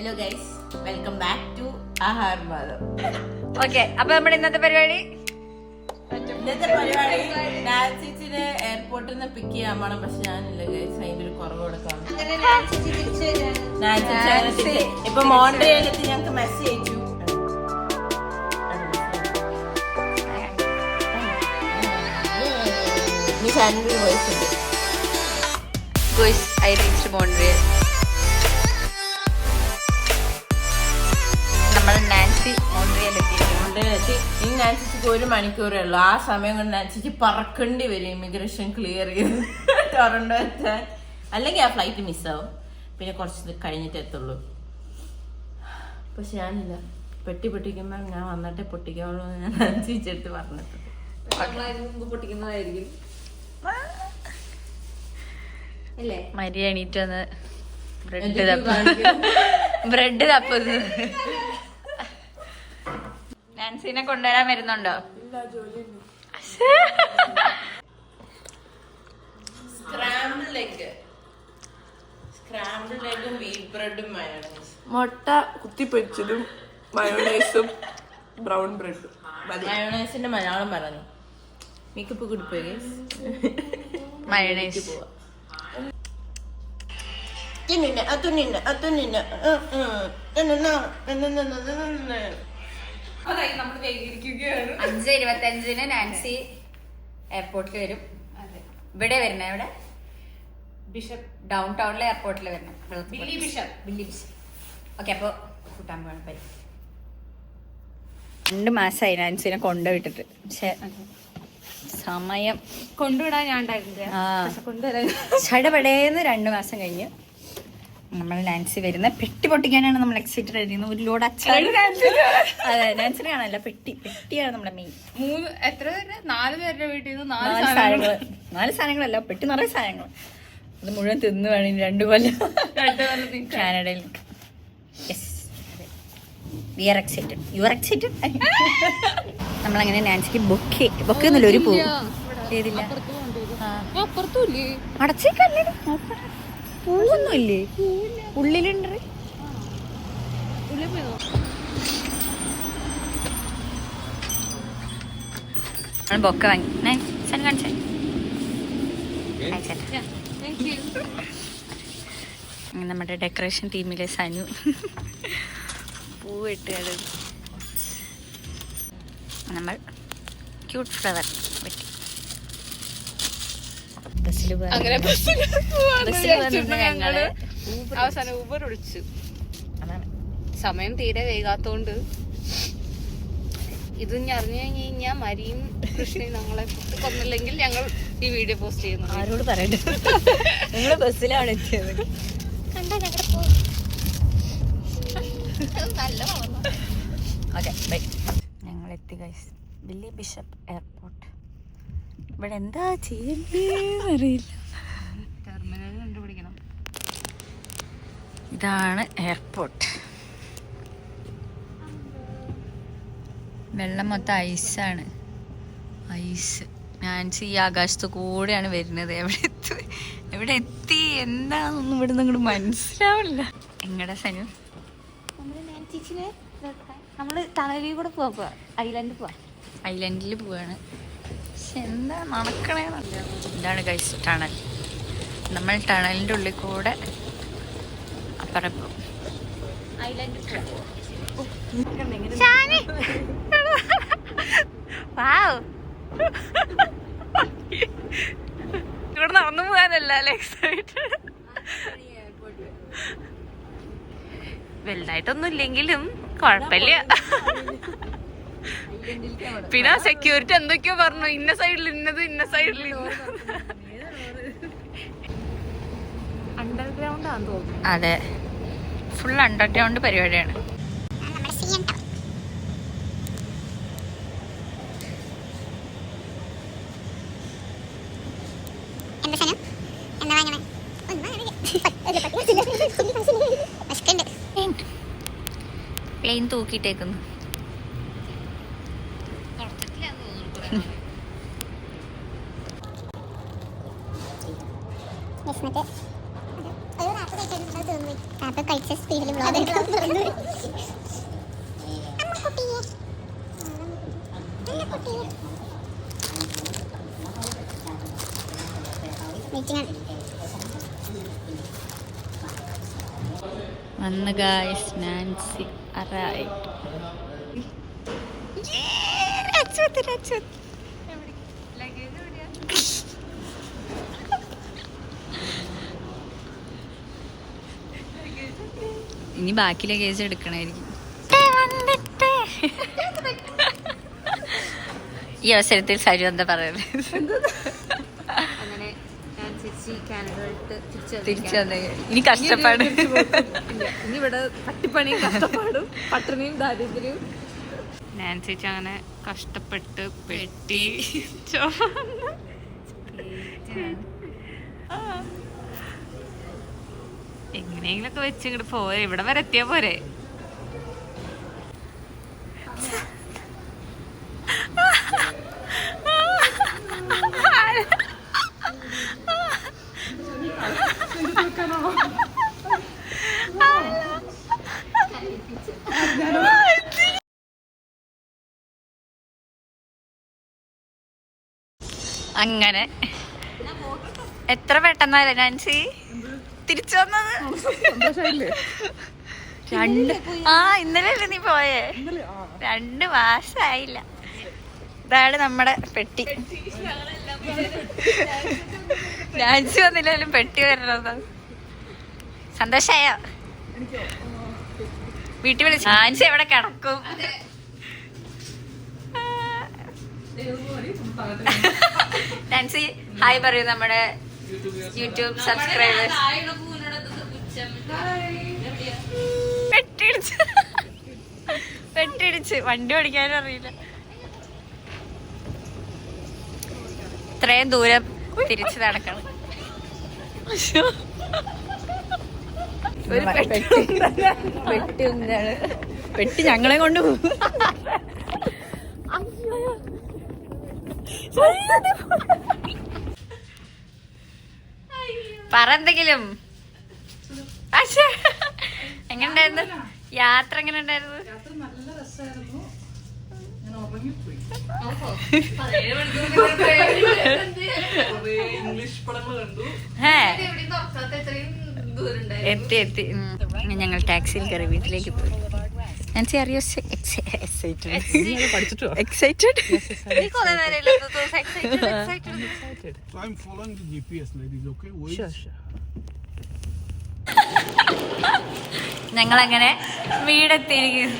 Hello guys, welcome back to ആഹാർവാദം. Okay, അപ്പൊ നമ്മുടെ ഇന്നത്തെ പരിപാടി നാൻസിച്ചിനെ എയർപോർട്ടിൽ നിന്ന് പിക്ക് ചെയ്യാൻ പോണം. പക്ഷെ ഞാനില്ല ഗൈസ്, അതിന്റെ ഒരു കുറവ് കൊടുക്കാം. ഇപ്പൊ മോൺട്രിയലെത്തി ഞങ്ങക്ക് മെസ്സേജ് അയച്ചു. ചാനലിൽ വോയിസ് ഉണ്ട്. ഗോയ്സ്, ഐ റീച്ച്ഡ് മോൺട്രിയൽ. നമ്മൾ നാൻസി മോൺട്രിയലെത്തി. ഇനി നാൻസിക്ക് 1 മണിക്കൂറേ ഉള്ളൂ. ആ സമയം കൊണ്ട് നാൻസിക്ക് പറക്കേണ്ടി വരും ഇമിഗ്രേഷൻ ക്ലിയർ ചെയ്ത് ടൊറന്റോ എത്താൻ. അല്ലെങ്കിൽ ആ ഫ്ലൈറ്റ് മിസ്സാവും. പിന്നെ കുറച്ച് കഴിഞ്ഞിട്ട് എത്തുള്ളൂ. പക്ഷെ ഞാനില്ല, പെട്ടി പൊട്ടിക്കുമ്പോ ഞാൻ വന്നിട്ടേ പൊട്ടിക്കാവുള്ളൂ. ഞാൻ നാൻസിച്ചെടുത്ത് പറഞ്ഞിട്ട് പൊട്ടിക്കുന്നതായിരിക്കും. മരിയ എണീറ്റ് വന്ന് ബ്രെഡ് തപ്പുന്നു. നാൻസിനെ കൊണ്ടുവരാൻ വരുന്നുണ്ടോ? സ്ക്രാമ്പിൾഡ് എഗ്ഗും വീറ്റ് ബ്രെഡും മയോണൈസ്. മുട്ട കുത്തിപ്പൊരിച്ചതും മയോണൈസും ബ്രൗൺ ബ്രെഡും. മയോണൈസിന്റെ മലയാളം പറഞ്ഞു. മേക്കപ്പ് കുടിപ്പോയി. മയോണൈസ് പോവാ. അഞ്ച് 25 നാൻസി എയർപോർട്ടിൽ വരും. ഇവിടെ വരണേ, ഇവിടെ ബിഷപ്പ് ഡൗൺ ടൗണിലെ എയർപോർട്ടിൽ വരണം. Billy bishop. ഓക്കെ, അപ്പൊ കൂട്ടാൻ പോകണം. 2 മാസമായി നാൻസിനെ കൊണ്ടുവിട്ടിട്ട്. പക്ഷെ സമയം കൊണ്ടുവിടാൻ ഞാൻ ചടപടേന്ന് 2 മാസം കഴിഞ്ഞ് നമ്മൾ നാൻസി വരുന്ന പെട്ടി പൊട്ടിക്കാനാണ് നമ്മൾ എക്സൈറ്റഡ് ആയിരിക്കുന്നത്. ഒരു ലോഡ് അച്ചാർ. അതെ, നാൻസിനെ കാണാനല്ല, പെട്ടിയാണ് നമ്മുടെ മെയിൻ. 4 പേരുടെ വീട്ടിൽ നിന്ന് 4 സാധനങ്ങളല്ല, പെട്ടി നിറയെ സാധനങ്ങൾ. അത് മുഴുവൻ തിന്നു വേണം 2 കൊല്ലം കാനഡയിൽ. We are excited. You are excited. നമ്മളങ്ങനെ നാൻസിക്ക് ബൊക്കെ ഒന്നുമില്ല, ഒരു പൂ ചെയ്തില്ല. അടച്ചേക്കല്ലേ, പൂവൊന്നുമില്ലേ ഉള്ളിലുണ്ട്. ബൊക്കെ വാങ്ങി സനു കാണിച്ചേ. നമ്മുടെ ഡെക്കറേഷൻ ടീമിലെ സനു പൂവിട്ട് നമ്മൾ ക്യൂട്ട് ഫ്ലവർ വെട്ടി ഞങ്ങള് അവസാനം ഊബർ വിളിച്ചു. സമയം തീരെ വൈകാത്തോണ്ട് ഇത് അറിഞ്ഞു കഴിഞ്ഞാൽ മരിയും കൃഷ്ണയും നമ്മളെ കൊന്നില്ലെങ്കിൽ ഞങ്ങൾ ഈ വീഡിയോ പോസ്റ്റ് ചെയ്യുന്നു. ആരോട് പറയണ്ട, നിങ്ങള് ബസ്സിലാണ് എത്തിയത്. Okay bye. ഞങ്ങൾ എത്തി ഗൈസ്, ബില്ലി ബിഷപ്പ് എയർപോർട്ട്. ഇവിടെ എന്താ ചെയ്യേണ്ടറിയില്ല. ടെർമിനൽ കണ്ടുപിടിക്കണം. ഇതാണ് എയർപോർട്ട്. വെള്ളം മൊത്തം ഐസാണ്. ഐസ്. നാൻസി ഈ ആകാശത്ത് കൂടെയാണ് വരുന്നത്. എവിടെ എത്തി എന്താണെന്നൊന്നും ഇവിടെ നിന്ന് ഇങ്ങോട്ട് മനസ്സിലാവില്ല. എങ്ങടെ സനു? നമ്മള് ടണലിൽ കൂടെ പോവാ, ഐലൻഡിൽ പോവാണ്. പക്ഷെ എന്താ നടക്കണേന്നല്ല. ഇതാണ് ഗൈസ് ടണൽ. നമ്മൾ ടണലിൻ്റെ ഉള്ളിൽ കൂടെ അപ്പുറം പോകും. ഇവിടെ നടന്നു പോകാനല്ല എക്സൈറ്റഡ്. വലുതായിട്ടൊന്നും ഇല്ലെങ്കിലും കുഴപ്പമില്ല. പിന്നെ സെക്യൂരിറ്റി എന്തൊക്കെയോ പറഞ്ഞു, ഇന്ന സൈഡിൽ ഇന്നത്, ഇന്ന സൈഡിൽ അണ്ടർഗ്രൗണ്ട് ആണെന്ന് തോന്നുന്നു. അതെ, ഫുൾ അണ്ടർഗ്രൗണ്ട് പരിപാടിയാണ്. പ്ലെയിൻ തൂക്കിയിട്ടേക്കുന്നു. എന്നിട്ട് ഒരു റാപ്പ് കഴിച്ചിട്ട് തോന്നുന്നു. റാപ്പ് കഴിച്ച സ്പീഡിൽ വന്ന് ഗായ്സ് നാൻസി അറായി. ഇനി ബാക്കി ലഗേജ് എടുക്കണായിരിക്കും. ഈ അവസരത്തിൽ സരു എന്താ പറയുന്നത്? അങ്ങനെ ഞാൻ ചേച്ചി കാനഡ തിരിച്ചു വന്നേ ഇനി കഷ്ടപ്പാട്. ഇനി ഇവിടെ പട്ടിപ്പണിയും കഷ്ടപ്പാടും പട്ടിണിയും ദാരിദ്ര്യവും. ഞാൻ ചേച്ചി അങ്ങനെ കഷ്ടപ്പെട്ട് പെട്ടി എങ്ങനെയെങ്കിലൊക്കെ വെച്ച് ഇങ്ങോട്ട് പോരെ. ഇവിടെ വരെ എത്തിയാ പോരെ. അങ്ങനെ എത്ര പെട്ടെന്നല്ലേ നാൻസി തിരിച്ചു വന്നത്? ഇന്നലെ അല്ലേ നീ പോയേ? 2 മാസമായില്ല. ഇതാണ് നമ്മുടെ പെട്ടി. നാൻസി വന്നില്ലാലും പെട്ടി വരണത്. സന്തോഷായോ? വീട്ടിൽ വിളിച്ചു. നാൻസി എവിടെ കിടക്കും? നാൻസി ഹായ് പറയൂ നമ്മുടെ യൂട്യൂബ് സബ്സ്ക്രൈബേഴ്സ്. പെട്ടിടിച്ച് വണ്ടി ഓടിക്കാനും അറിയില്ല. ഇത്രയും ദൂരം തിരിച്ചു നടക്കണം. പെട്ടി ഞങ്ങളെ കൊണ്ട് പോകും. പറ എന്തെങ്കിലും. എങ്ങനെ ഉണ്ടായിരുന്നു യാത്ര? എങ്ങനെ ഉണ്ടായിരുന്നു? എത്തി എത്തി. ഞങ്ങൾ ടാക്സിയിൽ കയറി വീട്ടിലേക്ക് പോയി. നാൻസി അറിയോ? Excited. I'm following the GPS, ladies. Okay, wait. Sure. ഞങ്ങളങ്ങനെ വീടെത്തിയിരിക്കുന്നു.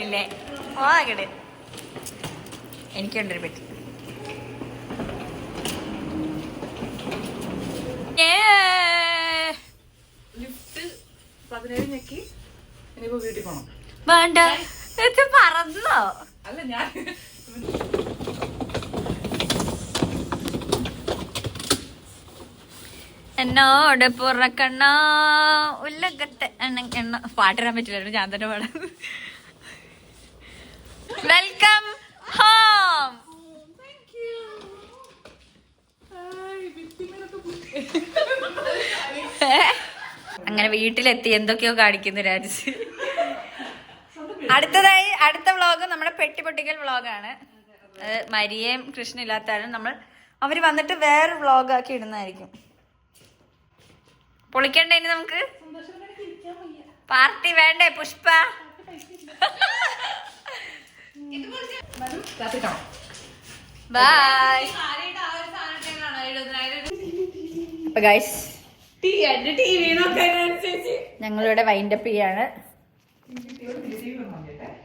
ഇല്ലേ ഓകടെ എനിക്കുണ്ടൊരു പെട്ടി. വേണ്ട ഇത് പറന്നോ? അല്ല ഞാൻ എന്നോട് പുറക്കണ്ണ ഉല്ലകത്തെ എണ്ണ പാട്ടിടാൻ പറ്റില്ല. ഞാൻ തന്നെ പാടാം. Welcome home. അങ്ങനെ വീട്ടിലെത്തി എന്തൊക്കെയോ കാണിക്കുന്നു രാജ്. അടുത്തതായി അടുത്ത വ്ളോഗ് നമ്മുടെ പെട്ടി പൊട്ടിക്കൽ വ്ളോഗാണ്. മരിയേം കൃഷ്ണ ഇല്ലാത്താലും നമ്മൾ അവര് വന്നിട്ട് വേറെ വ്ളോഗ് ആക്കി ഇടുന്നതായിരിക്കും. പൊളിക്കണ്ടേ ഇനി നമുക്ക്? പാർട്ടി വേണ്ടേ പുഷ്പ? ബൈ. അപ്പൊ ഗൈസ് ഞങ്ങളിവിടെ വൈൻഡപ്പ് ചെയ്യാണ്.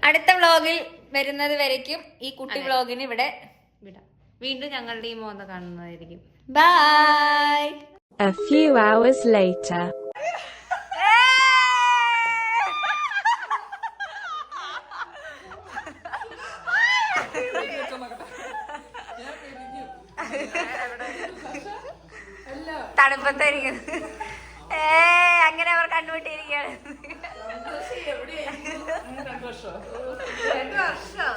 അടുത്ത വ്ളോഗിൽ വരുന്നത് വരയ്ക്കും ഈ കുട്ടി വ്ളോഗിന് ഇവിടെ വിടാം. വീണ്ടും ഞങ്ങളുടെ ഈ മോന്ത കാണുന്നതായിരിക്കും. Bye. A few hours later. തണുപ്പത്തായിരിക്കുന്നു. അങ്ങനെ അവർ കണ്ടുപിട്ടിരിക്കുകയാണ്. 2 വർഷം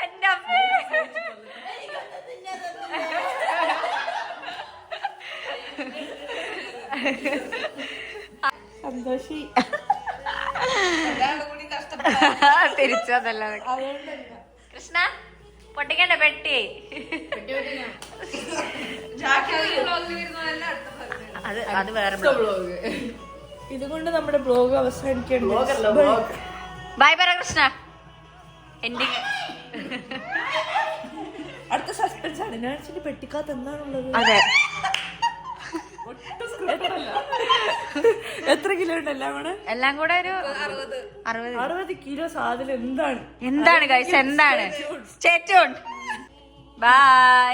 എന്റെ അമ്മേ. സന്തോഷി തിരിച്ചതല്ല കൃഷ്ണ പൊട്ടിക്കണ്ട പെട്ടി. അത് വേറെ ഇതുകൊണ്ട് നമ്മുടെ ബ്ലോഗ് അവസാനിക്കേണ്ട. ബൈ പറ കൃഷ്ണ. എൻഡിങ് അടുത്ത സസ്പെൻസ് ആണ്. ഞാൻ പെട്ടിക്കകത്ത് എന്താണുള്ളത്? അതെ. എത്ര കിലോ ഉണ്ട് എല്ലാം കൂടെ? എല്ലാം കൂടെ ഒരു 60 കിലോ സാധനം എന്താണ്? എന്താണ് ഗൈസ്? എന്താണ്? Stay tuned. ബൈ.